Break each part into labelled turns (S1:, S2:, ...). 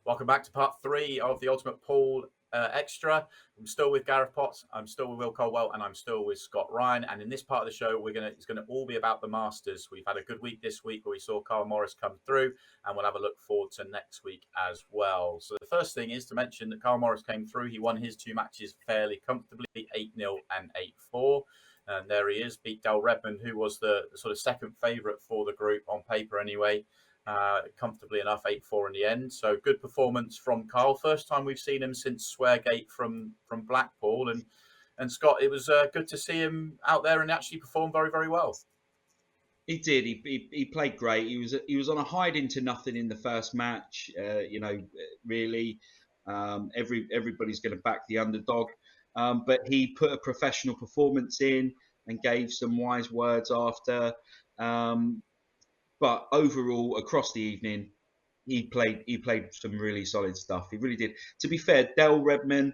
S1: Welcome back to part 3 of the Ultimate Pool Extra. I'm still with Gareth Potts, I'm still with Will Colwell, and I'm still with Scott Ryan. And in this part of the show, it's going to all be about the Masters. We've had a good week this week where we saw Karl Morris come through, and we'll have a look forward to next week as well. So the first thing is to mention that Karl Morris came through. He won his 2 matches fairly comfortably, 8-0 and 8-4. And there he is, beat Del Redmond, who was the sort of second favourite for the group on paper anyway. Comfortably enough, 8-4 in the end. So good performance from Karl. First time we've seen him since Sweargate from Blackpool. And Scott, it was good to see him out there and actually perform very, very well.
S2: He did. He played great. He was on a hide into nothing in the first match. Really, everybody's going to back the underdog. But he put a professional performance in and gave some wise words after. But overall, across the evening, he played some really solid stuff. He really did. To be fair, Del Redmond,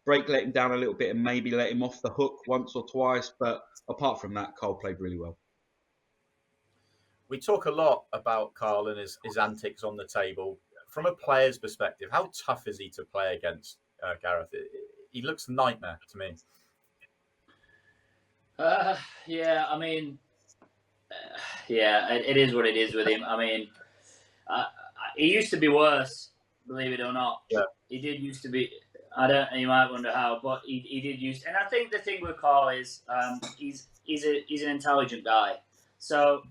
S2: Break let him down a little bit and maybe let him off the hook once or twice. But apart from that, Karl played really well.
S1: We talk a lot about Karl and his antics on the table. From a player's perspective, how tough is he to play against, Gareth? He looks a nightmare to me.
S3: It is what it is with him. I mean, he used to be worse, believe it or not.
S1: Yeah.
S3: He did used to be. You might wonder how, but he did used to. And I think the thing with Karl is he's an intelligent guy. So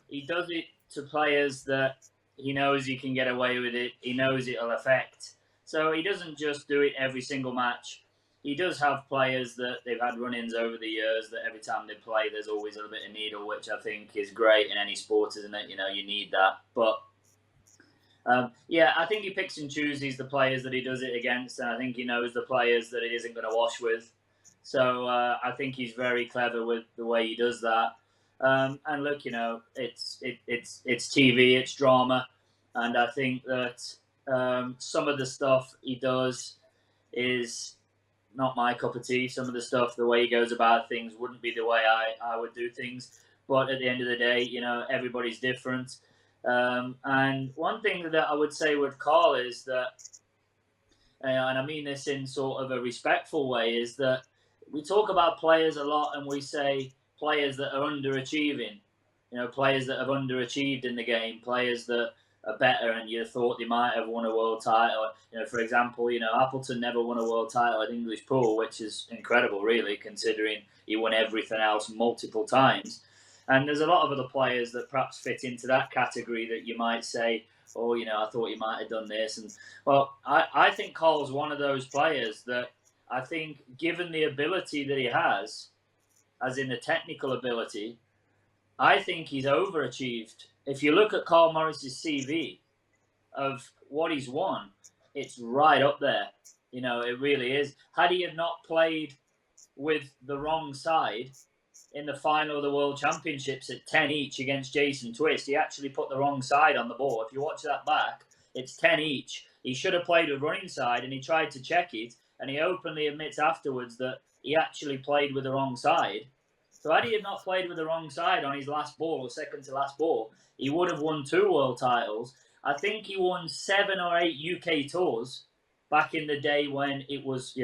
S3: he does it to players that he knows he can get away with it. He knows it'll affect. So he doesn't just do it every single match. He does have players that they've had run-ins over the years that every time they play, there's always a little bit of needle, which I think is great in any sport, isn't it? You know, you need that. But, I think he picks and chooses the players that he does it against, and I think he knows the players that he isn't going to wash with. So I think he's very clever with the way he does that. And look, it's TV, it's drama, and I think that some of the stuff he does is not my cup of tea. Some of the stuff, the way he goes about things, wouldn't be the way I would do things. But at the end of the day, everybody's different. And one thing that I would say with Karl is that, and I mean this in sort of a respectful way, is that we talk about players a lot and we say players that are underachieving, players that have underachieved in the game, players that are better and you thought they might have won a world title. For example, Appleton never won a world title at English Pool, which is incredible, really, considering he won everything else multiple times. And there's a lot of other players that perhaps fit into that category that you might say, oh, I thought you might have done this. And well, I think Karl's one of those players that I think, given the ability that he has, as in the technical ability, I think he's overachieved. If you look at Karl Morris's CV of what he's won, it's right up there. It really is. Had he have not played with the wrong side in the final of the World Championships at 10 each against Jason Twist, he actually put the wrong side on the board. If you watch that back, it's 10 each. He should have played with running side, and he tried to check it, and he openly admits afterwards that he actually played with the wrong side. So had he have not played with the wrong side on his last ball, or second to last ball, he would have won 2 world titles. I think he won 7 or 8 UK tours back in the day when it was,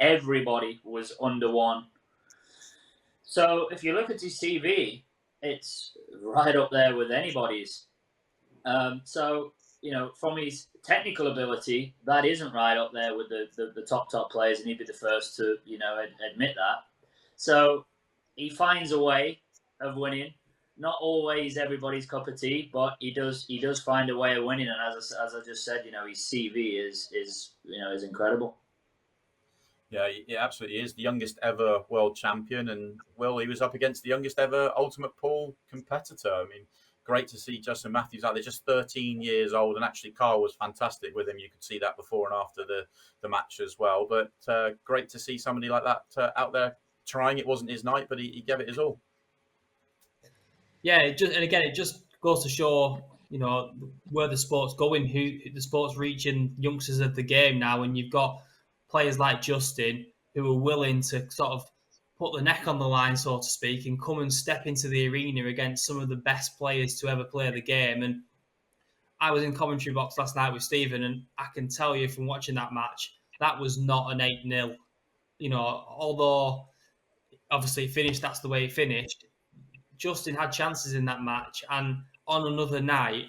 S3: everybody was under one. So if you look at his CV, it's right up there with anybody's. From his technical ability, that isn't right up there with the top players, and he'd be the first to, admit that. So he finds a way of winning. Not always everybody's cup of tea, but he does find a way of winning. And as I just said, his CV is incredible.
S1: Yeah, he absolutely is the youngest ever world champion, and he was up against the youngest ever Ultimate Pool competitor. I mean, great to see Justin Matthews out there, just 13 years old, and actually Karl was fantastic with him. You could see that before and after the match as well. But great to see somebody like that out there trying. It wasn't his night, but he gave it his all.
S4: Yeah, it just goes to show, where the sport's going, who the sport's reaching youngsters of the game now, and you've got players like Justin who are willing to sort of put the neck on the line, so to speak, and come and step into the arena against some of the best players to ever play the game. And I was in commentary box last night with Stephen, and I can tell you from watching that match, that was not an 8-0. You know, although obviously it finished, that's the way it finished. Justin had chances in that match, and on another night,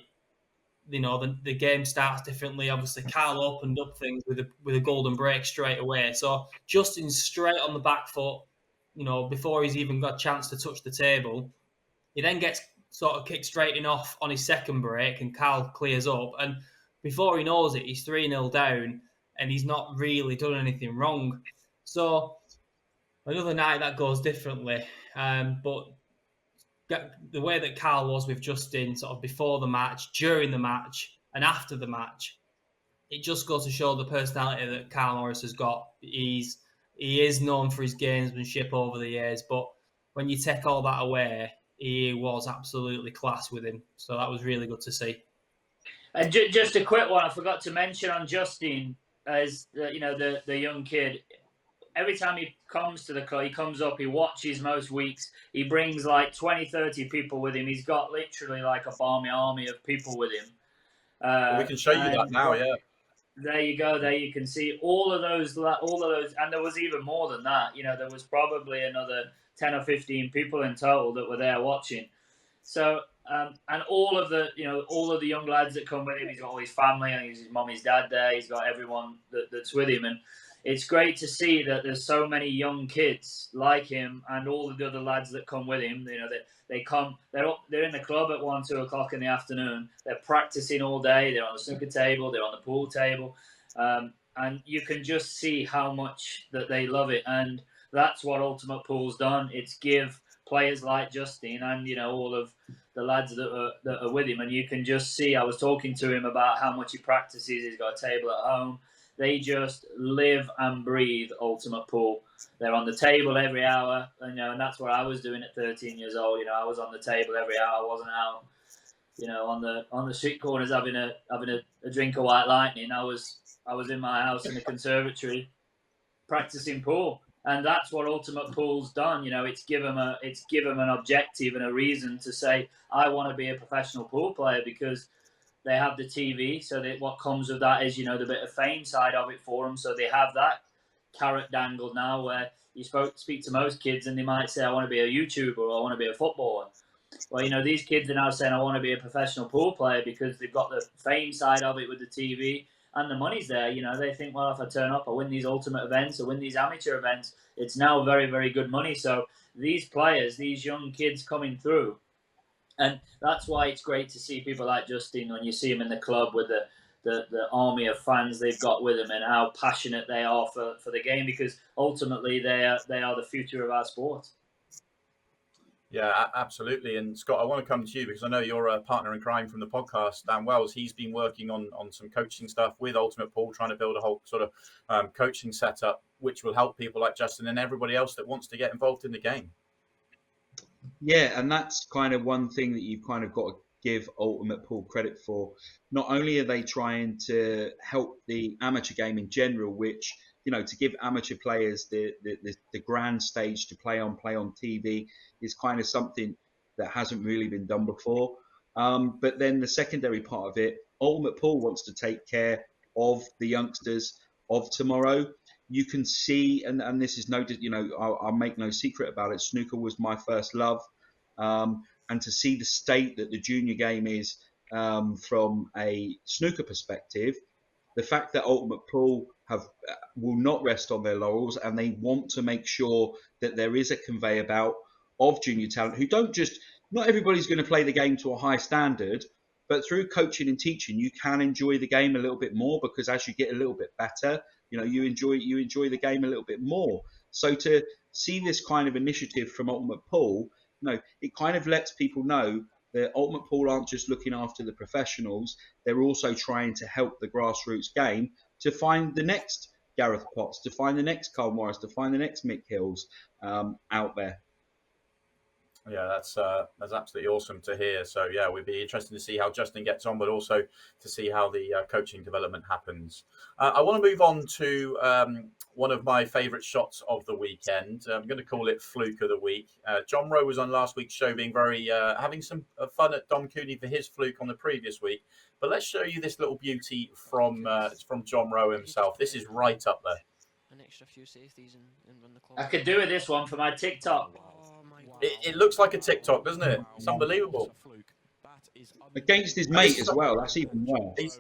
S4: you know, the game starts differently. Obviously, Karl opened up things with a golden break straight away. So Justin's straight on the back foot, you know, before he's even got a chance to touch the table. He then gets sort of kicked straight in off on his second break, and Karl clears up. And before he knows it, he's 3-0 down, and he's not really done anything wrong. So another night that goes differently. But the way that Karl was with Justin, sort of before the match, during the match, and after the match, it just goes to show the personality that Karl Morris has got. He is known for his gamesmanship over the years, but when you take all that away, he was absolutely class with him. So that was really good to see.
S3: And just a quick one, I forgot to mention on Justin, as the young kid. Every time he comes to the club, he comes up, he watches most weeks. He brings like 20, 30 people with him. He's got literally like a balmy army of people with him.
S1: We can show you that now, yeah.
S3: There you go. There you can see all of those, and there was even more than that. You know, there was probably another 10 or 15 people in total that were there watching. So, and all of the young lads that come with him, he's got all his family, and his mum, his dad there. He's got everyone that's with him, and it's great to see that there's so many young kids like him and all of the other lads that come with him. You know, they're in the club at 1, 2 o'clock in the afternoon. They're practicing all day. They're on the snooker table. They're on the pool table. And you can just see how much that they love it. And that's what Ultimate Pool's done. It's give players like Justin and, you know, all of the lads that are with him. And you can just see, I was talking to him about how much he practices. He's got a table at home. They just live and breathe Ultimate Pool. They're on the table every hour, and that's what I was doing at 13 years old. You know, I was on the table every hour. I wasn't out, on the street corners having a drink of White Lightning. I was in my house in the conservatory practicing pool, and that's what Ultimate Pool's done. You know, it's given them an objective and a reason to say, I want to be a professional pool player, because they have the TV, so what comes with that is, the bit of fame side of it for them. So they have that carrot dangled now, where you speak to most kids and they might say, I want to be a YouTuber or I want to be a footballer. Well, these kids are now saying, I want to be a professional pool player, because they've got the fame side of it with the TV and the money's there. They think, well, if I turn up, I win these ultimate events, I win these amateur events. It's now very, very good money. So these players, these young kids coming through, and that's why it's great to see people like Justin when you see him in the club with the army of fans they've got with them, and how passionate they are for the game, because ultimately they are the future of our sport.
S1: Yeah, absolutely. And Scott, I want to come to you because I know you're a partner in crime from the podcast, Dan Wells. He's been working on some coaching stuff with Ultimate Pool, trying to build a whole sort of coaching setup, which will help people like Justin and everybody else that wants to get involved in the game.
S2: Yeah, and that's kind of one thing that you've kind of got to give Ultimate Pool credit for. Not only are they trying to help the amateur game in general, which, to give amateur players the grand stage to play on TV is kind of something that hasn't really been done before. But then the secondary part of it, Ultimate Pool wants to take care of the youngsters of tomorrow. You can see, and this is noted, I'll make no secret about it, snooker was my first love. And to see the state that the junior game is from a snooker perspective, the fact that Ultimate Pool will not rest on their laurels, and they want to make sure that there is a conveyor belt of junior talent who not everybody's going to play the game to a high standard, but through coaching and teaching, you can enjoy the game a little bit more, because as you get a little bit better, you enjoy the game a little bit more. So to see this kind of initiative from Ultimate Pool, it kind of lets people know that Ultimate Pool aren't just looking after the professionals, they're also trying to help the grassroots game to find the next Gareth Potts, to find the next Karl Morris, to find the next Mick Hills out there.
S1: Yeah, that's absolutely awesome to hear. So yeah, we'd be interested to see how Justin gets on, but also to see how the coaching development happens. I want to move on to one of my favourite shots of the weekend. I'm going to call it fluke of the week. John Rowe was on last week's show, being very having some fun at Dom Cooney for his fluke on the previous week. But let's show you this little beauty from John Rowe himself. This is right up there.
S5: An extra few safeties and run the clock.
S3: I could do with this one for my TikTok.
S1: It looks like a TikTok, doesn't it? It's unbelievable.
S2: Against his mate as well. That's even worse.
S1: He's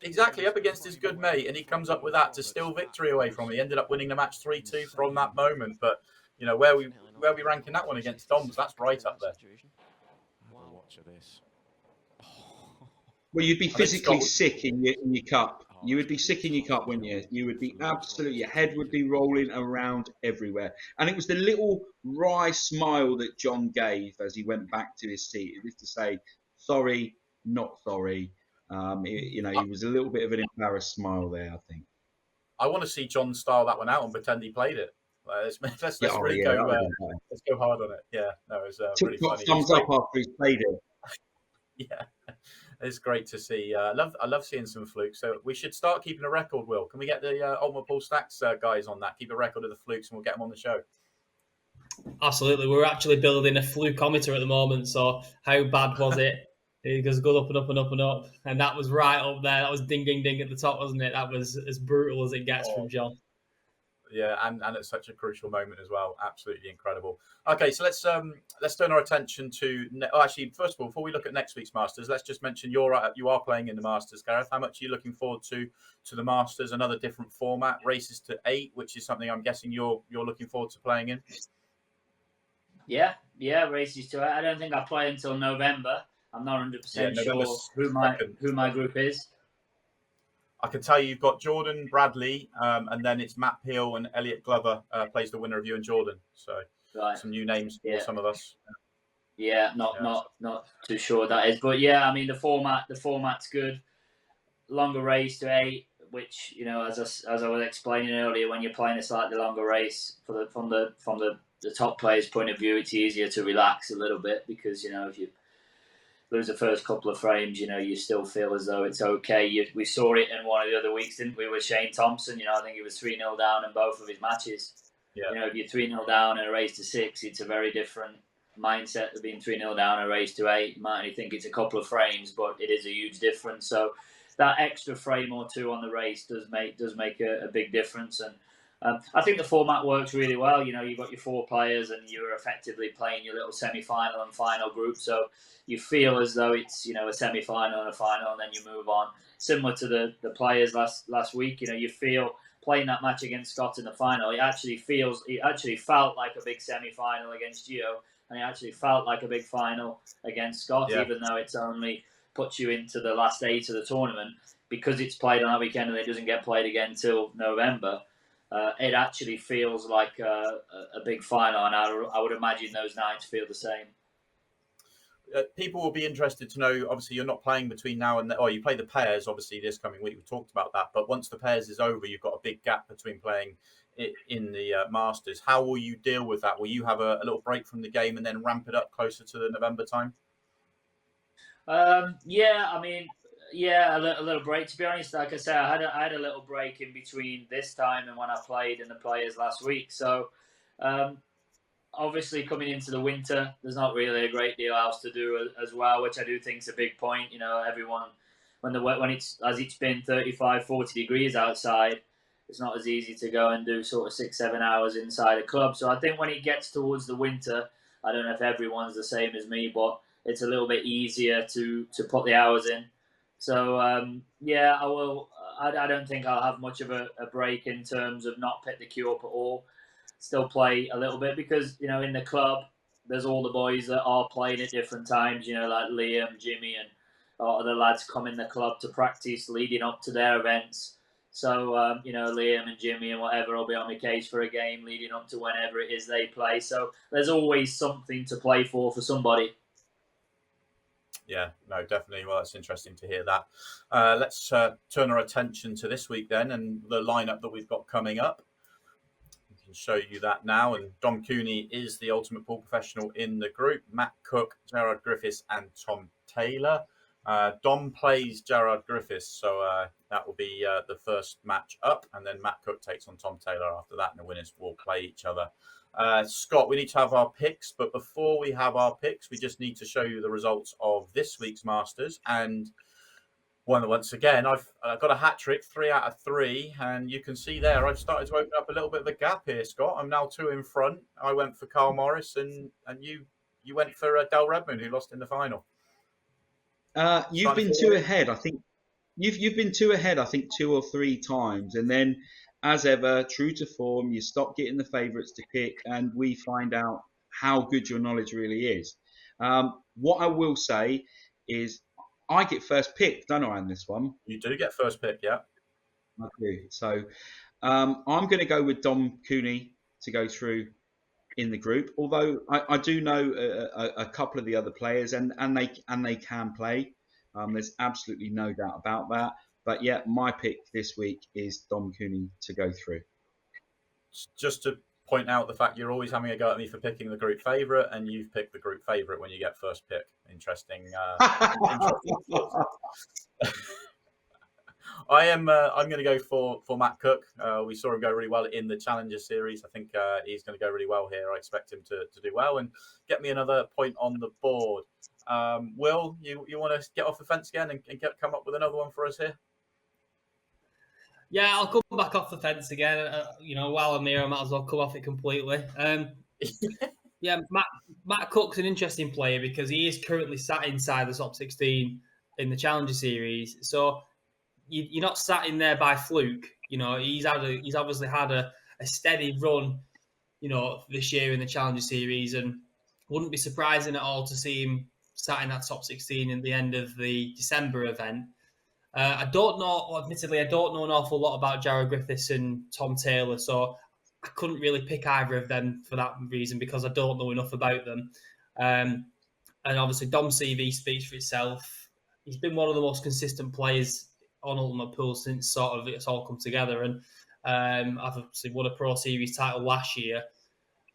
S1: exactly up against his good mate, and he comes up with that to steal victory away from him. He ended up winning the match 3-2 from that moment. But you know where we ranking that one against Dom's, that's right up there.
S5: Watch this.
S2: Well, you'd be physically sick in your cup. You would be sick in your cup, wouldn't you? You would be absolutely, your head would be rolling around everywhere. And it was the little wry smile that John gave as he went back to his seat, as if to say, sorry, not sorry. He was a little bit of an embarrassed smile there, I think.
S1: I want to see John style that one out and pretend he played it. Let's go hard on it. Yeah, no, it was really funny.
S2: Thumbs up after he's played it.
S1: Yeah, it's great to see. I love seeing some flukes. So we should start keeping a record. Will, can we get the Ultimate Pool Stacks guys on that? Keep a record of the flukes, and we'll get them on the show.
S4: Absolutely, we're actually building a flukeometer at the moment. So how bad was it? It goes up and up and up and up, and that was right up there. That was ding ding ding at the top, wasn't it? That was as brutal as it gets from John.
S1: Yeah, and at such a crucial moment as well. Absolutely incredible. Okay, so let's turn our attention to. Actually, first of all, before we look at next week's Masters, let's just mention you are playing in the Masters, Gareth. How much are you looking forward to the Masters? Another different format, races to 8, which is something I'm guessing you're looking forward to playing in.
S3: Yeah, races to 8. I don't think I play until November. I'm not 100% sure who my group is.
S1: I can tell you you've got Jordan Bradley, and then it's Matt Peel and Elliot Glover plays the winner of you and Jordan. So some new names for some of us.
S3: Yeah, not too sure what that is, but yeah, I mean the format's good. Longer race to 8, which as I was explaining earlier, when you're playing a slightly longer race from the top player's point of view, it's easier to relax a little bit because if you lose the first couple of frames, you still feel as though it's okay. We saw it in one of the other weeks, didn't we, with Shane Thompson? I think he was 3-0 down in both of his matches. Yeah. If you're 3-0 down in a race to 6, it's a very different mindset than being 3-0 down in a race to 8. You might only think it's a couple of frames, but it is a huge difference. So that extra frame or two on the race does make a big difference. And I think the format works really well. You've got your 4 players and you're effectively playing your little semi-final and final group. So you feel as though it's, a semi-final and a final, and then you move on. Similar to the players last week, you feel playing that match against Scott in the final, it actually felt like a big semi-final against Gio, and it actually felt like a big final against Scott, even though it's only puts you into the last 8 of the tournament. Because it's played on that weekend and it doesn't get played again till November. It actually feels like a big final, and I would imagine those nights feel the same.
S1: People will be interested to know, obviously, you're not playing between now and then. You play the pairs, obviously, this coming week. We talked about that. But once the pairs is over, you've got a big gap between playing in the Masters. How will you deal with that? Will you have a little break from the game and then ramp it up closer to the November time?
S3: Yeah, a little break. To be honest, like I said, I had a little break in between this time and when I played in the players last week. So, obviously, coming into the winter, there's not really a great deal else to do as well, which I do think is a big point. Everyone, when it's been 35, 40 degrees outside, it's not as easy to go and do sort of 6-7 hours inside a club. So I think when it gets towards the winter, I don't know if everyone's the same as me, but it's a little bit easier to put the hours in. So, I will. I don't think I'll have much of a break in terms of not pick the queue up at all. Still play a little bit because, in the club, there's all the boys that are playing at different times, like Liam, Jimmy, and other lads come in the club to practice leading up to their events. So, Liam and Jimmy and whatever will be on the case for a game leading up to whenever it is they play. So there's always something to play for somebody.
S1: Yeah, no, definitely. Well, it's interesting to hear that. Let's turn our attention to this week then and the lineup that we've got coming up. can show you that now. And Dom Cooney is the ultimate pool professional in the group. Matt Cook, Gerard Griffiths, and Tom Taylor. Dom plays Gerard Griffiths, so that will be the first match up, and then Matt Cook takes on Tom Taylor after that, and the winners will play each other. Scott, we need to have our picks, but before we have our picks, we just need to show you the results of this week's Masters. And once again, I've got a hat trick, 3 out of 3, and you can see there I've started to open up a little bit of a gap here, Scott. I'm now 2 in front. I went for Karl Morris, and you went for Del Redmond, who lost in the final.
S2: You've been 2 ahead, I think. You've been 2 ahead, I think, 2 or 3 times, and then, as ever, true to form, you stop getting the favourites to pick, and we find out how good your knowledge really is. What I will say is, I get first pick, don't I, on this one?
S1: You do get first pick, yeah.
S2: I do. So I'm going to go with Dom Cooney to go through in the group. Although I do know a couple of the other players, and they can play. There's absolutely no doubt about that. But yeah, my pick this week is Dom Cooney to go through.
S1: Just to point out the fact you're always having a go at me for picking the group favourite, and you've picked the group favourite when you get first pick. Interesting. I'm going to go for Matt Cook. We saw him go really well in the Challenger Series. I think he's going to go really well here. I expect him to do well and get me another point on the board. Will, you want to get off the fence again and come up with another one for us here?
S4: Yeah, I'll come back off the fence again. While I'm here, I might as well come off it completely. Yeah, Matt Cook's an interesting player because he is currently sat inside the top 16 in the Challenger Series. So you're not sat in there by fluke. He's obviously had a steady run, this year in the Challenger Series, and wouldn't be surprising at all to see him sat in that top 16 at the end of the December event. Admittedly, I don't know an awful lot about Gerard Griffiths and Tom Taylor, so I couldn't really pick either of them for that reason because I don't know enough about them. And obviously, Dom's CV speaks for itself. He's been one of the most consistent players on Ultimate Pool since sort of it's all come together. And I've obviously won a Pro Series title last year.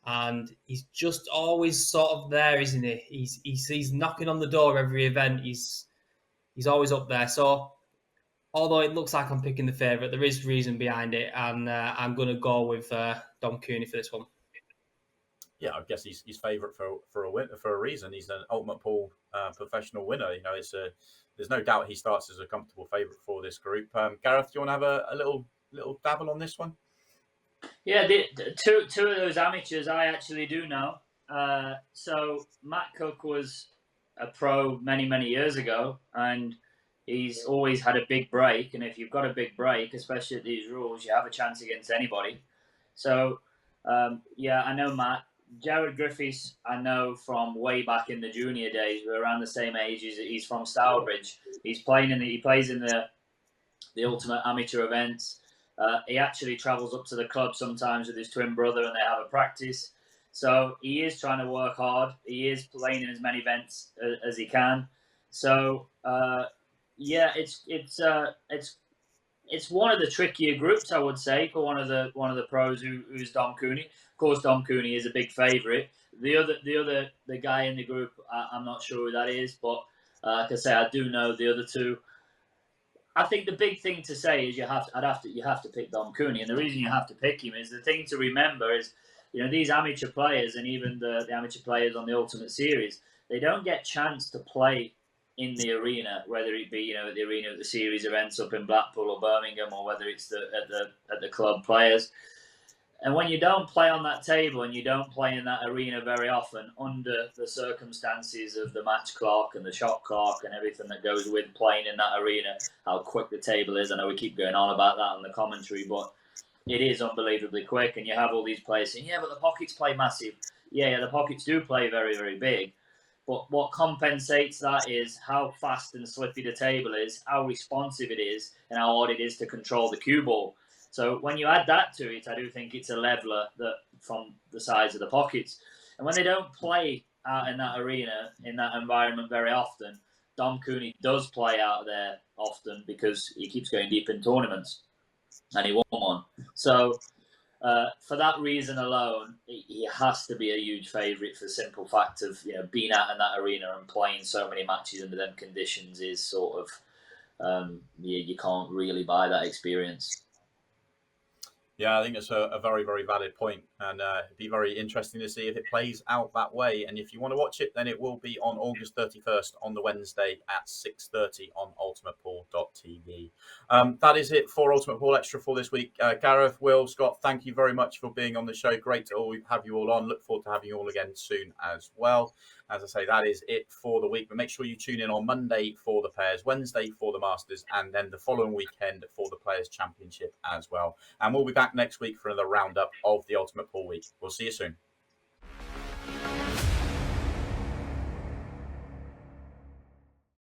S4: And he's just always sort of there, isn't he? He's knocking on the door every event. He's always up there. So although it looks like I'm picking the favourite, there is reason behind it, and I'm going to go with Dom Cooney for this one.
S1: Yeah, I guess he's favourite for a reason. He's an Ultimate Pool professional winner. There's no doubt he starts as a comfortable favourite for this group. Gareth, do you want to have a little dabble on this one?
S3: Yeah, two of those amateurs I actually do know. So Matt Cook was a pro many years ago, and he's always had a big break. And if you've got a big break, especially at these rules, you have a chance against anybody. So I know Matt. Gerard Griffiths, I know from way back in the junior days. We're around the same age. He's from Stourbridge. He plays in the Ultimate Amateur events. He actually travels up to the club sometimes with his twin brother, and they have a practice. So he is trying to work hard. He is playing in as many events as he can. So it's one of the trickier groups, I would say, for one of the pros who's Dom Cooney. Of course, Dom Cooney is a big favourite. The guy in the group, I'm not sure who that is, but like I say, I do know the other two. I think the big thing to say is you have to pick Dom Cooney, and the reason you have to pick him is the thing to remember is these amateur players and even the amateur players on the Ultimate Series, they don't get chance to play in the arena, whether it be at the arena at the series events up in Blackpool or Birmingham, or whether it's at the club players. And when you don't play on that table and you don't play in that arena very often, under the circumstances of the match clock and the shot clock and everything that goes with playing in that arena, how quick the table is. I know we keep going on about that on the commentary, but it is unbelievably quick. And you have all these players saying, yeah, but the pockets play massive. Yeah, the pockets do play very, very big. But what compensates that is how fast and slippy the table is, how responsive it is, and how hard it is to control the cue ball. So when you add that to it, I do think it's a leveller that from the size of the pockets. And when they don't play out in that arena, in that environment very often, Dom Cooney does play out there often because he keeps going deep in tournaments, and he won one. So For that reason alone, he has to be a huge favourite for the simple fact of being out in that arena and playing so many matches under them conditions is sort of you can't really buy that experience.
S1: Yeah, I think it's a very, very valid point, and it'd be very interesting to see if it plays out that way. And if you want to watch it, then it will be on August 31st on the Wednesday at 6:30 on ultimatepool.tv. That is it for Ultimate Pool Extra for this week. Gareth, Will, Scott, thank you very much for being on the show. Great to have you all on. Look forward to having you all again soon as well. As I say, that is it for the week. But make sure you tune in on Monday for the Pairs, Wednesday for the Masters, and then the following weekend for the Players' Championship as well. And we'll be back next week for another roundup of the Ultimate Pool Week. We'll see you soon.